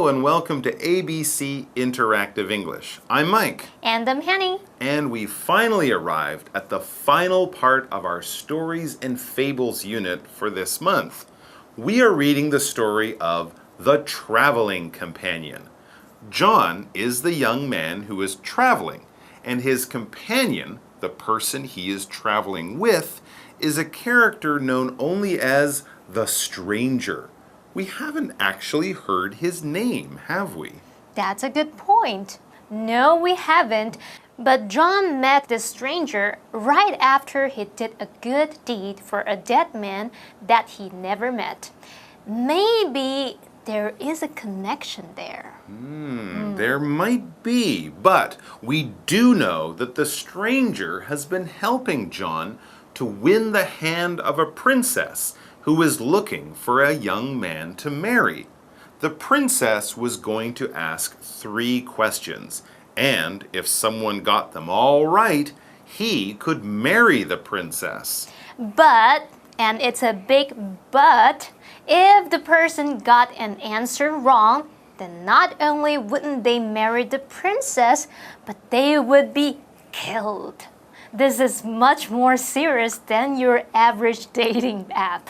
Hello and welcome to ABC Interactive English. I'm Mike. And I'm Hanny. And we finally arrived at the final part of our Stories and Fables unit for this month. We are reading the story of The Traveling Companion. John is the young man who is traveling, and his companion, the person he is traveling with, is a character known only as the stranger. We haven't actually heard his name, have we? That's a good point. No, we haven't. But John met the stranger right after he did a good deed for a dead man that he never met. Maybe there is a connection there. There might be, but we do know that the stranger has been helping John to win the hand of a princess who is looking for a young man to marry. The princess was going to ask 3 questions, and if someone got them all right, he could marry the princess. But, and it's a big but, if the person got an answer wrong, then not only wouldn't they marry the princess, but they would be killed. This is much more serious than your average dating app.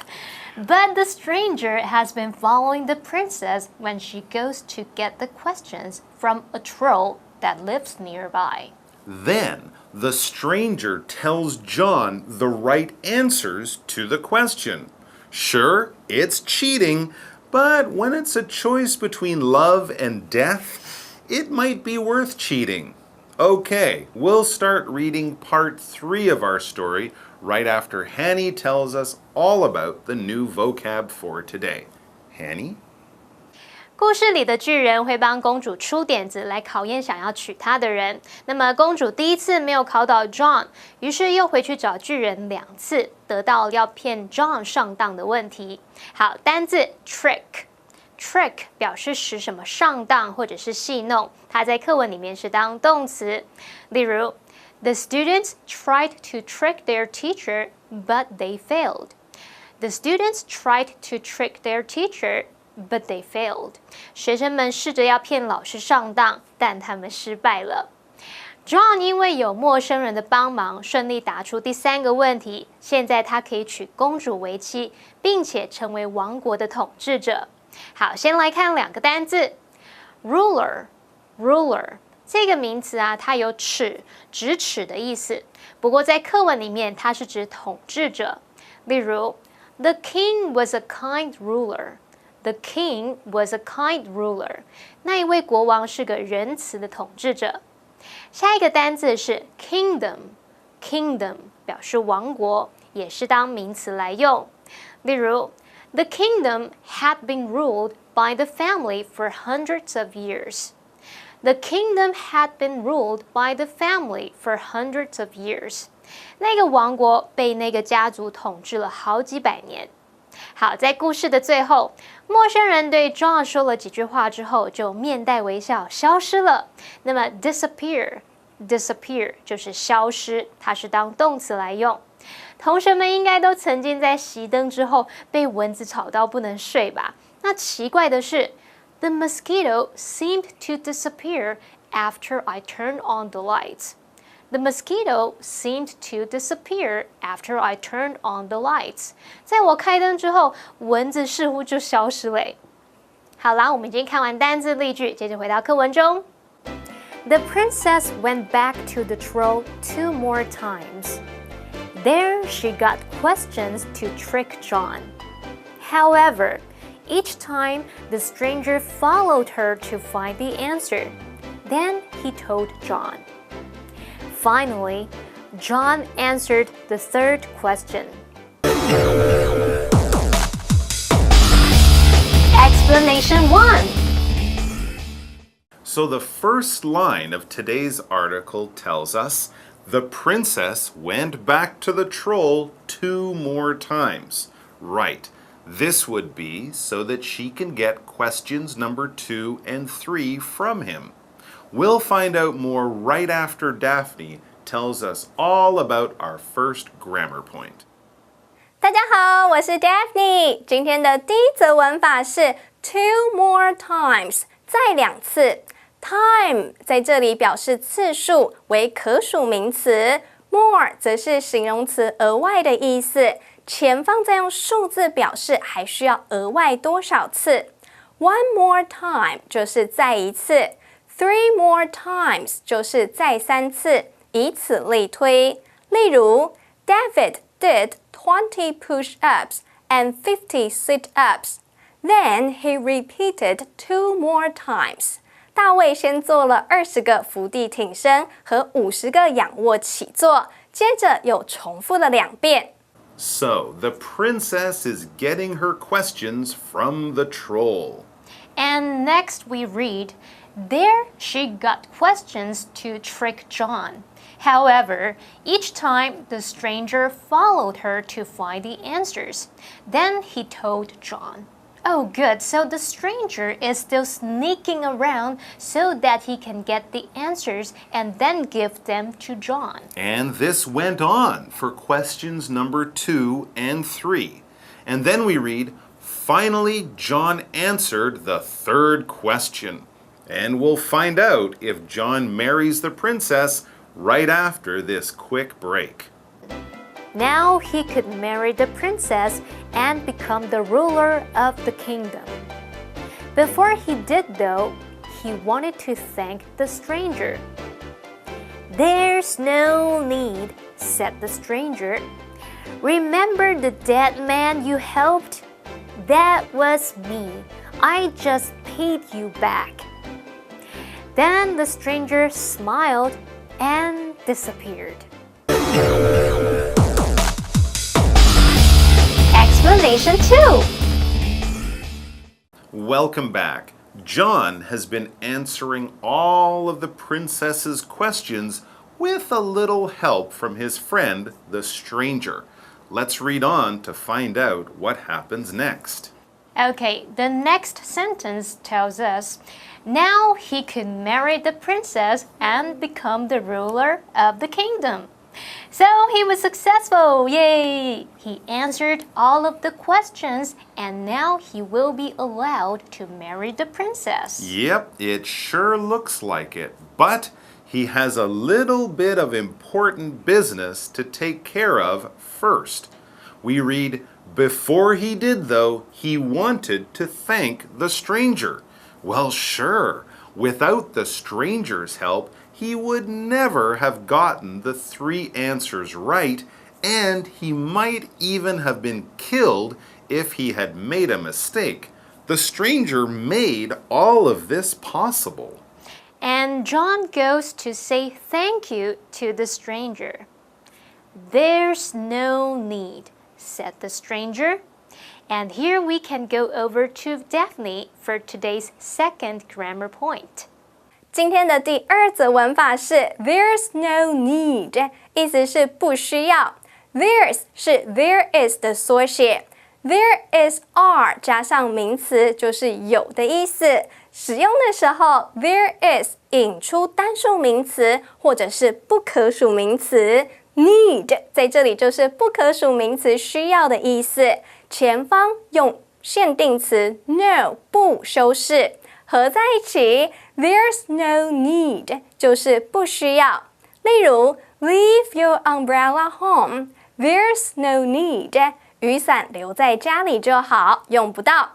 But the stranger has been following the princess when she goes to get the questions from a troll that lives nearby. Then the stranger tells John the right answers to the question. Sure, it's cheating, but when it's a choice between love and death, it might be worth cheating. Okay, we'll start reading part 3 of our story right after Hanny tells us all about the new vocab for today. Hanny? 故事里的巨人会帮公主出点子来考验想要娶她的人。那么公主第一次没有考倒 John， 于是又回去找巨人2次，得到要骗 John 上当的问题。好，单字 trick。Trick 表示使什么上当或者是戏弄，它在课文里面是当动词。例如 The students tried to trick their teacher, but they failed. The students tried to trick their teacher, but they failed. 学生们试着要骗老师上当，但他们失败了。John 因为有陌生人的帮忙，顺利答出第3个问题。现在他可以娶公主为妻，并且成为王国的统治者。好，先来看2个单字 ruler 这个名词啊，它有尺、直尺的意思。不过在课文里面，它是指统治者。例如 The king was a kind ruler. The king was a kind ruler. 那一位国王是个仁慈的统治者。下一个单字是 kingdom 表示王国，也是当名词来用。例如The kingdom had been ruled by the family for hundreds of years. The kingdom had been ruled by the family for hundreds of years. 那个王国被那个家族统治了好几百年。好，在故事的最后，陌生人对 John 说了几句话之后，就面带微笑消失了。那么 disappear 就是消失，它是当动词来用。同学们应该都曾经在熄灯之后被蚊子吵到不能睡吧？那奇怪的是 The mosquito seemed to disappear after I turned on the lights. The mosquito seemed to disappear after I turned on the lights. 在我开灯之后，蚊子似乎就消失了。好啦，我们已经看完单字例句，接着回到课文中。The princess went back to the troll 2 more times. There she got questions to trick John. However, each time the stranger followed her to find the answer. Then he told John. Finally, John answered the 3rd question. Explanation 1. So the first line of today's article tells us the princess went back to the troll 2 more times. Right. This would be so that she can get questions number 2 and 3 from him. We'll find out more right after Daphne tells us all about our first grammar point. 大家好，我是 Daphne。今天的第一则文法是 two more times，再2次。Time 在这里表示次数，为可数名词。More 则是形容词额外的意思，前方再用数字表示还需要额外多少次。One more time 就是再一次。Three more times 就是再3次，以此类推。例如 David did 20 push-ups and 50 sit-ups. Then he repeated 2 more times. 大卫先做了20个伏地挺身和50个仰卧起坐，接着又重复了2遍。So, the princess is getting her questions from the troll. And next we read, there she got questions to trick John. However, each time the stranger followed her to find the answers. Then he told John. Oh, good. So the stranger is still sneaking around so that he can get the answers and then give them to John. And this went on for questions number 2 and 3. And then we read, finally, John answered the 3rd question. And we'll find out if John marries the princess right after this quick break. Now he could marry the princess and become the ruler of the kingdom. Before he did, though, he wanted to thank the stranger. There's no need, said the stranger. Remember the dead man you helped? That was me. I just paid you back. Then the stranger smiled and disappeared. Explanation 2. Welcome back. John has been answering all of the princess's questions with a little help from his friend, the stranger. Let's read on to find out what happens next. Okay, the next sentence tells us, now he could marry the princess and become the ruler of the kingdom. So he was successful, yay! He answered all of the questions and now he will be allowed to marry the princess. Yep, it sure looks like it. But he has a little bit of important business to take care of first. We read, before he did though, he wanted to thank the stranger. Well, sure, without the stranger's help, he would never have gotten the 3 answers right, and he might even have been killed if he had made a mistake. The stranger made all of this possible. And John goes to say thank you to the stranger. There's no need, said the stranger. And here we can go over to Daphne for today's second grammar point. 今天的第2则文法是 There's no need， 意思是不需要。There's 是 there is 的缩写。There is are 加上名词就是有的意思。使用的时候 there is 引出单数名词或者是不可数名词。Need 在这里就是不可数名词需要的意思。前方用限定词 no 不修饰。合在一起 There's no need 就是不需要。例如 Leave your umbrella home. There's no need. 雨伞留在家里就好，用不到。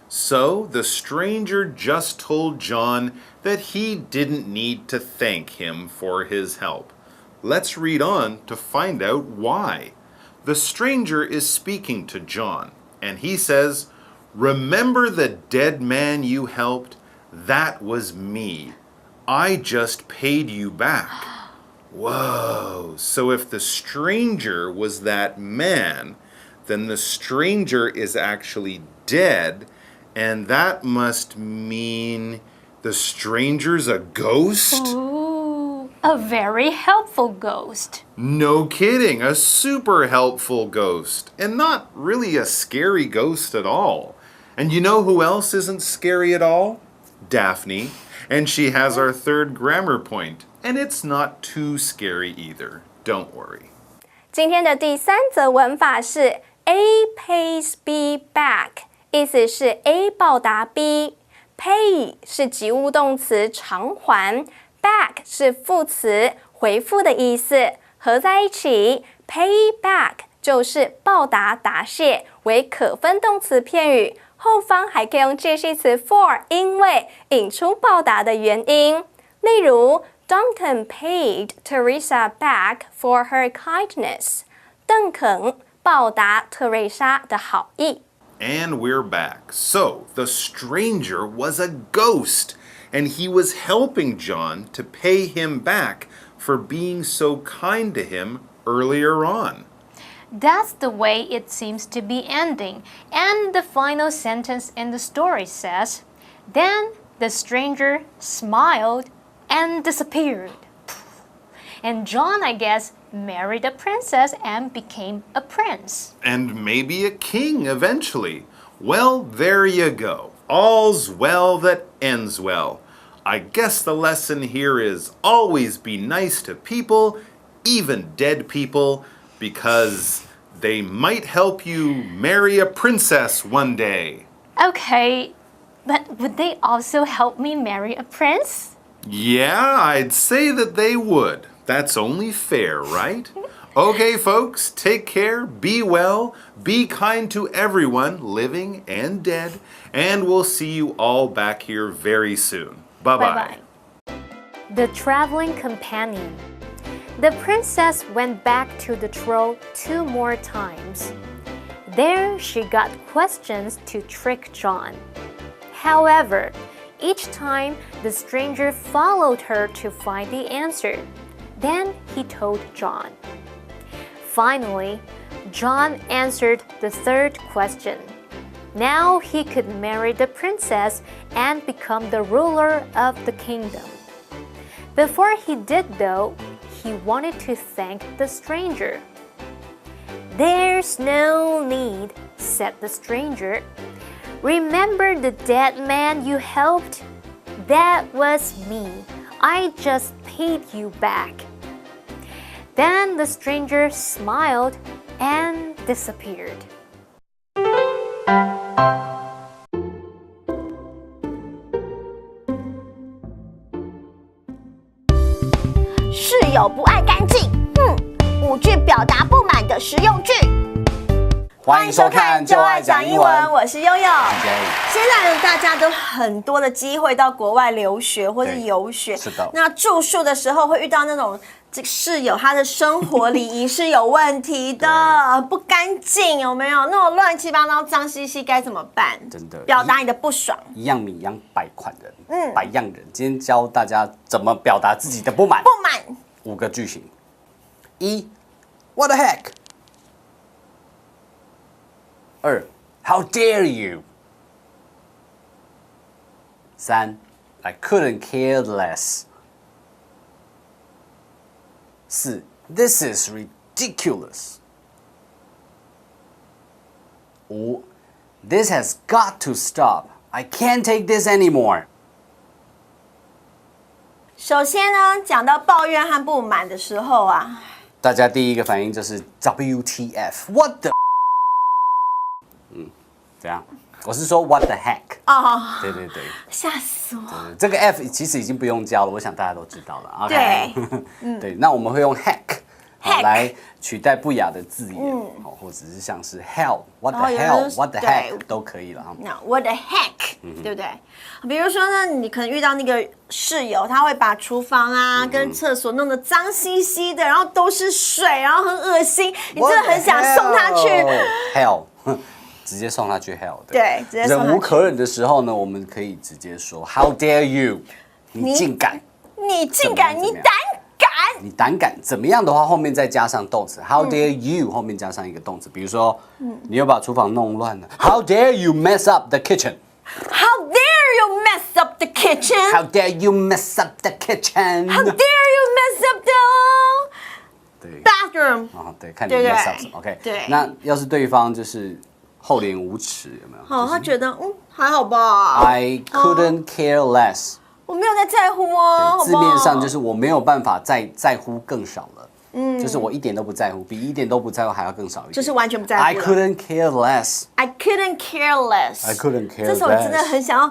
So the stranger just told John that he didn't need to thank him for his help. Let's read on to find out why. The stranger is speaking to John, and he says, remember the dead man you helped? That was me. I just paid you back. Whoa. So if the stranger was that man, then the stranger is actually dead, and that must mean the stranger's a ghost? Ooh, a very helpful ghost. No kidding, a super helpful ghost, and not really a scary ghost at all. And you know who else isn't scary at all? Daphne, and she has our 3rd grammar point, and it's not too scary either. Don't worry. 今天的第3则文法是 A pays B back， 意思是 A 报答 B。Pay 是及物动词偿还 ，back 是副词回复的意思，合在一起 pay back 就是报答答谢，为可分动词片语，后方还可以用介系词 for 因为引出报答的原因。例如 Duncan paid Teresa back for her kindness. 邓肯报答特蕾莎的好意。And we're back. So, the stranger was a ghost, and he was helping John to pay him back for being so kind to him earlier on. That's the way it seems to be ending. And the final sentence in the story says, Then the stranger smiled and disappeared. And John, I guess, married a princess and became a prince. And maybe a king eventually. Well, there you go. All's well that ends well. I guess the lesson here is always be nice to people, even dead people, because they might help you marry a princess one day. Okay, but would they also help me marry a prince? Yeah, I'd say that they would. That's only fair, right? Okay, folks, take care, be well, be kind to everyone, living and dead, and we'll see you all back here very soon. Bye-bye. Bye-bye. The Traveling Companion. The princess went back to the troll 2 more times. There she got questions to trick John. However, each time the stranger followed her to find the answer. Then he told John. Finally, John answered the 3rd question. Now he could marry the princess and become the ruler of the kingdom. Before he did, though, he wanted to thank the stranger. There's no need, said the stranger. Remember the dead man you helped? That was me. I just paid you back. Then the stranger smiled and disappeared. 室友不爱干净，5句表达不满的实用句。欢迎收看就爱讲英文，我是悠悠。Jay 现在呢，大家都很多的机会到国外留学或是游学，是的。那住宿的时候会遇到那种这个室友他的生活礼仪是有问题的，不干净，有没有？那种乱七八糟、脏兮兮该怎么办？真的，表达你的不爽。一样米养百款人，百样人。今天教大家怎么表达自己的不满。不满。5个句型。1 What the heck? 2 How dare you? 3 I couldn't care less. 4 This is ridiculous. 5 This has got to stop. I can't take this anymore. 首先呢，讲到抱怨和不满的时候啊，大家第一个反应就是 WTF What the 怎样？我是说 What the heck 哦，对对对，吓死我！这个 F 其实已经不用教了，我想大家都知道了。对，对，那我们会用 heck heck 来取代不雅的字眼，或者是像是 hell、what the 有人 hell、what the 对 heck 都可以了啊。那 What the heck，对不对？比如说呢，你可能遇到那个室友，他会把厨房啊跟厕所弄得脏兮兮的，然后都是水，然后很恶心，你真的很想送他去 hell，直接送他去 hell。对，直接送他去忍无可忍的时候呢，我们可以直接说 How dare you！ 你竟敢！你竟敢！你胆敢！你胆敢怎么样的话，后面再加上动词 How dare you， 后面加上一个动词，比如说，你又把厨房弄乱了 How dare you mess up the kitchen？How dare you mess up the kitchen? How dare you mess up the kitchen? How dare you mess up the bathroom? 对，看你 mess up 什么 OK。对，那要是对方就是厚脸无耻，有没有？好，他觉得还好吧。I couldn't care less。我没有在在乎哦。字面上就是我没有办法再在乎更少了。就是我一点都不在乎，比一点都不在乎还要更少一点。就是完全不在乎了。 I couldn't care less. I couldn't care less. I couldn't care 这时候我真的 less. 很想要，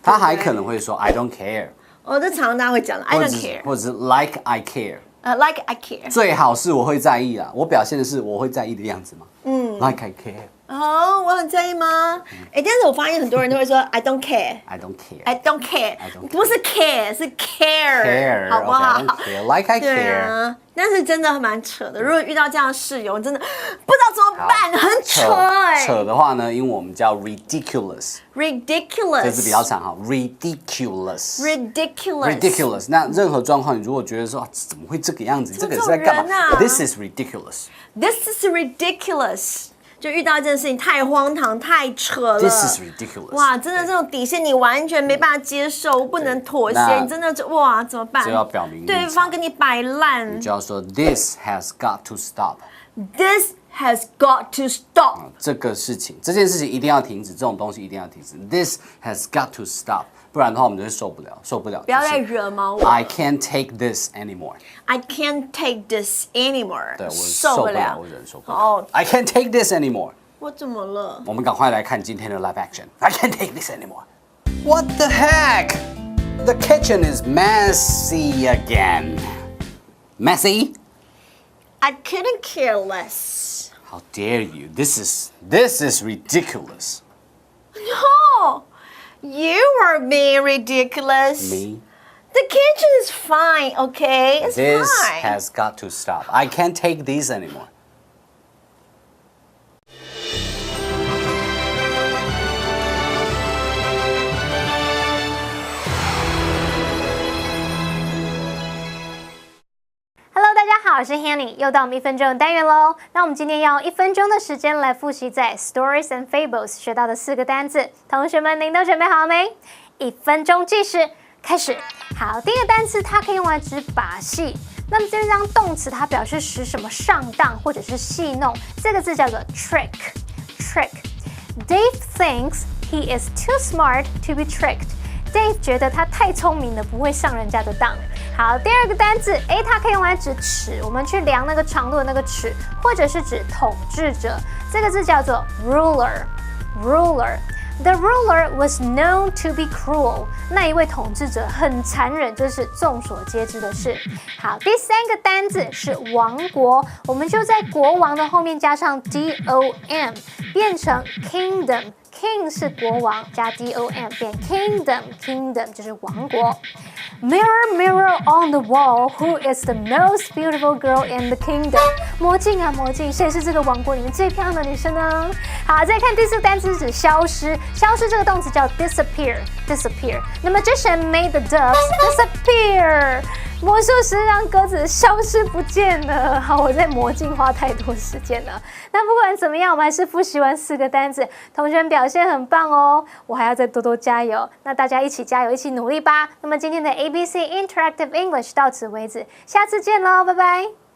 他还可能会说 I don't care，这常常大家会讲的 I 或 don't 者是 care，或者是 like I care。 like I care。最好是我会在意啦，我表现的是我会在意的样子嘛。Like I care。哦，我很在意吗？但是我发现很多人都会说 I don't care。 I don't care. I don't care， 不是 care， 是 care， care，好不好 okay, I don't care. Like I 对 care。啊，但是真的蛮扯的。如果遇到这样的室友，真的不知道怎么办，很扯哎。扯的话呢，英文我们叫 ridiculous， ridiculous， 这字比较长哈 ，ridiculous。 ridiculous。那任何状况，你如果觉得说怎么会这个样子，这个是在干嘛这种人啊？This is ridiculous. This is ridiculous。就遇到一件事情太荒唐、太扯了。 This is ridiculous. 哇，真的这种底线你完全没办法接受，不能妥协，那你真的就哇怎么办？就要表明立场对方跟你摆烂你。就要说 This has got to stop。 This has got to stop。这件事情一定要停止，这种东西一定要停止。This has got to stop， 不然的话我们就会受不了。不要再惹毛我。I can't take this anymore。 I can't take this anymore。对，我受不了，我忍受不了。哦， I can't take this anymore。我怎么了？我们赶快来看今天的 live action。I can't take this anymore. What the heck? The kitchen is messy again. Messy? I couldn't care less. How dare you? This is ridiculous. No, you are being ridiculous. Me? The kitchen is fine, okay? It's This fine. has got to stop. I can't take this anymore. Hello， 大家好，我是 Hanny， 又到我们1分钟的单元喽。那我们今天要用1分钟的时间来复习在 Stories and Fables 学到的4个单字。同学们，您都准备好了没？1分钟计时，开始。好，第一个单词它可以用来指把戏。那么这张动词它表示使什么上当或者是戏弄，这个字叫做 trick。Dave thinks he is too smart to be tricked。Dave 觉得他太聪明了，不会上人家的当。好，第二个单字，它可以用来指尺，我们去量那个长度的那个尺，或者是指统治者，这个字叫做 ruler。The ruler was known to be cruel。那一位统治者很残忍，这是众所皆知的事。好，第三个单字是王国，我们就在国王的后面加上 dom， 变成 kingdom。King 是国王，加 dom 变 kingdom，kingdom 就是王国。Mirror, mirror on the wall, who is the most beautiful girl in the kingdom？ 魔镜啊魔镜，谁是这个王国里面最漂亮的女生呢？好，再看第4个单词指消失，消失这个动词叫 disappear。The magician made the doves disappear。魔术师让鸽子消失不见了。好，我在魔镜花太多时间了。那不管怎么样，我们还是复习完4个单字，同学们表现很棒哦。我还要再多多加油。那大家一起加油，一起努力吧。那么今天的ABC Interactive English 到此为止，下次见喽，拜拜。